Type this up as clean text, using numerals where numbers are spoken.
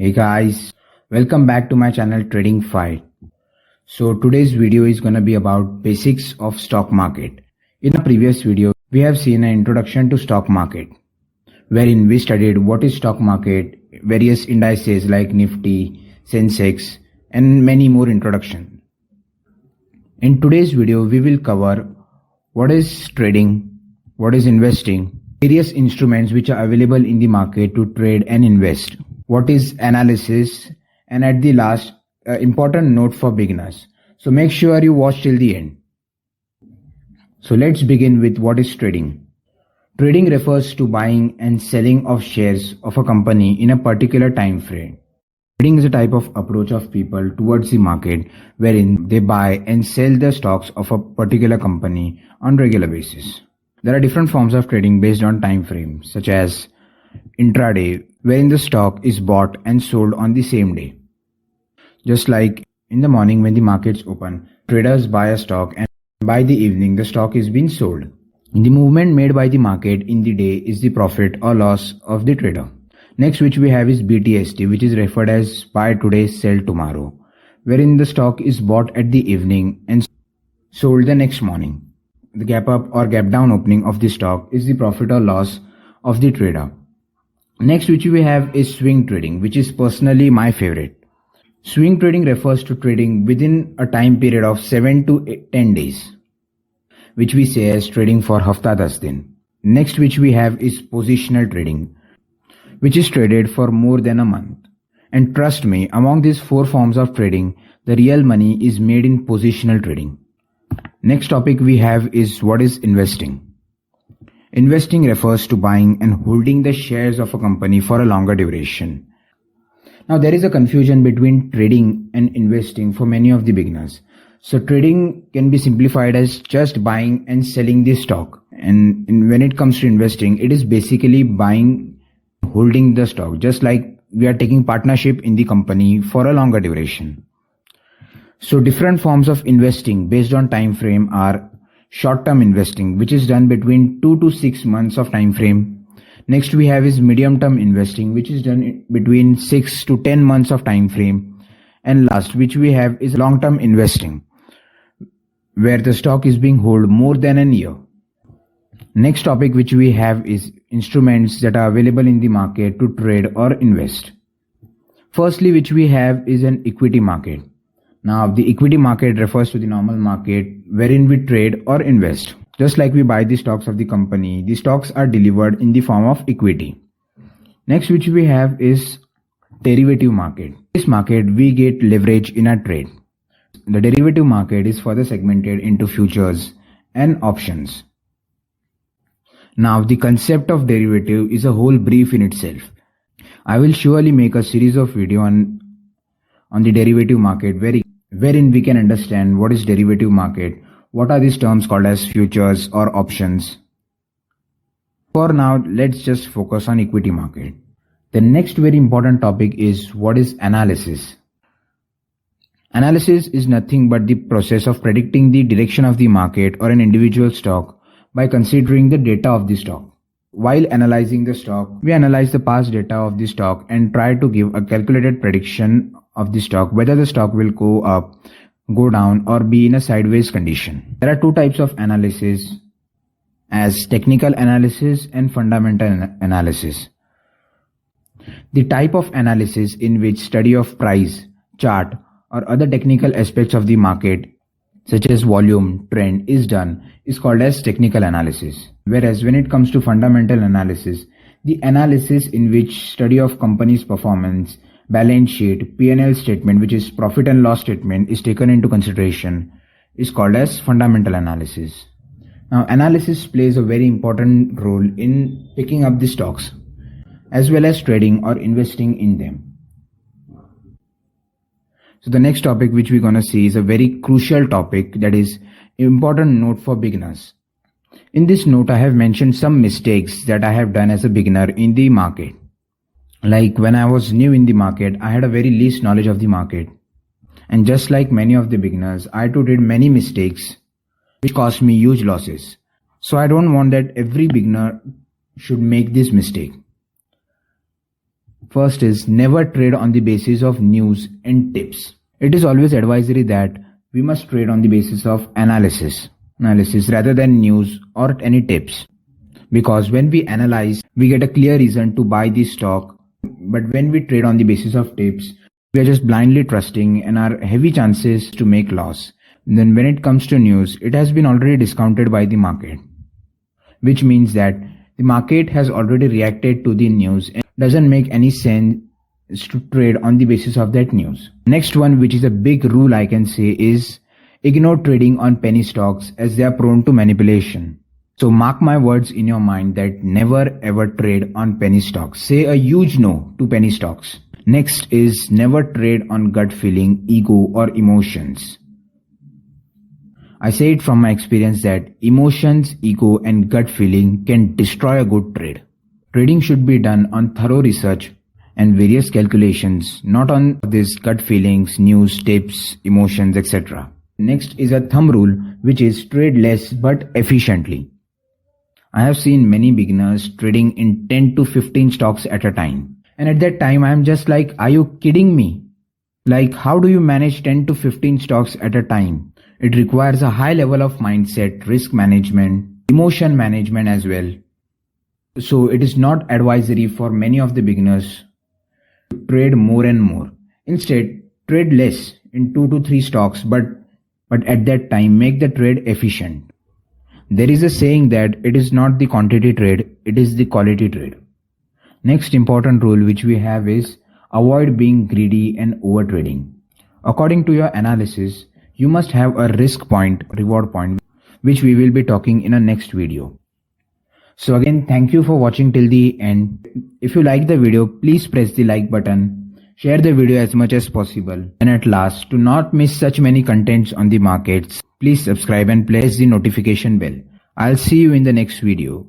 Hey guys, welcome back to my channel Tradingfyive. So today's video is gonna be about basics of stock market. In a previous video, we have seen an introduction to stock market, wherein we studied what is stock market, various indices like Nifty, Sensex, and many more introduction. In today's video, we will cover what is trading, what is investing, various instruments which are available in the market to trade and invest, what is analysis, and at the last, important note for beginners. So make sure you watch till the end. So let's begin with what is trading. Trading refers to buying and selling of shares of a company in a particular time frame. Trading is a type of approach of people towards the market wherein they buy and sell the stocks of a particular company on regular basis. There are different forms of trading based on time frame, such as intraday, wherein the stock is bought and sold on the same day. Just like in the morning when the markets open, traders buy a stock and by the evening the stock is being sold. The movement made by the market in the day is the profit or loss of the trader. Next, which we have is BTST, which is referred as buy today, sell tomorrow, wherein the stock is bought at the evening and sold the next morning. The gap up or gap down opening of the stock is the profit or loss of the trader. Next, which we have is swing trading, which is personally my favorite. Swing trading refers to trading within a time period of 7 to 10 days, which we say as trading for hafta das din. Next, which we have is positional trading, which is traded for more than a month. And trust me, among these four forms of trading, the real money is made in positional trading. Next topic we have is what is investing. Investing refers to buying and holding the shares of a company for a longer duration. Now there is a confusion between trading and investing for many of the beginners. So trading can be simplified as just buying and selling the stock. And when it comes to investing, it is basically buying, holding the stock, just like we are taking partnership in the company for a longer duration. So different forms of investing based on time frame are short-term investing, which is done between 2 to 6 months of time frame. Next we have is medium-term investing, which is done between 6 to 10 months of time frame. And last, which we have is long-term investing, where the stock is being held more than a year. Next topic which we have is instruments that are available in the market to trade or invest. Firstly, which we have is an equity market. Now the equity market refers to the normal market wherein we trade or invest. Just like we buy the stocks of the company, the stocks are delivered in the form of equity. Next, which we have is derivative market. In this market we get leverage in a trade. The derivative market is further segmented into futures and options. Now the concept of derivative is a whole brief in itself. I will surely make a series of video on the derivative market wherein we can understand what is derivative market, what are these terms called as futures or options. For now, let's just focus on equity market. The next very important topic is what is analysis. Analysis is nothing but the process of predicting the direction of the market or an individual stock by considering the data of the stock. While analyzing the stock, we analyze the past data of the stock and try to give a calculated prediction of the stock, whether the stock will go up, go down, or be in a sideways condition. There are two types of analysis, as technical analysis and fundamental analysis. The type of analysis in which study of price, chart, or other technical aspects of the market, such as volume, trend, is done is called as technical analysis. Whereas when it comes to fundamental analysis, the analysis in which study of company's performance, balance sheet, P&L statement, which is profit and loss statement, is taken into consideration, is called as fundamental analysis. Now analysis plays a very important role in picking up the stocks as well as trading or investing in them. So the next topic which we're gonna see is a very crucial topic, that is important note for beginners. In this note, I have mentioned some mistakes that I have done as a beginner in the market. Like when I was new in the market, I had a very least knowledge of the market. And just like many of the beginners, I too did many mistakes which cost me huge losses. So I don't want that every beginner should make this mistake. First is never trade on the basis of news and tips. It is always advisory that we must trade on the basis of analysis rather than news or any tips. Because when we analyze, we get a clear reason to buy the stock. But when we trade on the basis of tips, we are just blindly trusting and are heavy chances to make loss. Then when it comes to news, it has been already discounted by the market, which means that the market has already reacted to the news and doesn't make any sense to trade on the basis of that news. Next one, which is a big rule I can say, is ignore trading on penny stocks as they are prone to manipulation. So mark my words in your mind that never ever trade on penny stocks. Say a huge no to penny stocks. Next is never trade on gut feeling, ego or emotions. I say it from my experience that emotions, ego and gut feeling can destroy a good trade. Trading should be done on thorough research and various calculations, not on these gut feelings, news, tips, emotions, etc. Next is a thumb rule, which is trade less but efficiently. I have seen many beginners trading in 10 to 15 stocks at a time. And at that time, I am just like, are you kidding me? Like, how do you manage 10 to 15 stocks at a time? It requires a high level of mindset, risk management, emotion management as well. So it is not advisory for many of the beginners to trade more and more. Instead, trade less in 2 to 3 stocks, but at that time, make the trade efficient. There is a saying that it is not the quantity trade, it is the quality trade. Next important rule which we have is avoid being greedy and over trading. According to your analysis, you must have a risk point, reward point, which we will be talking in a next video. So again, thank you for watching till the end. If you like the video, please press the like button, share the video as much as possible. And at last, to not miss such many contents on the markets, please subscribe and press the notification bell. I'll see you in the next video.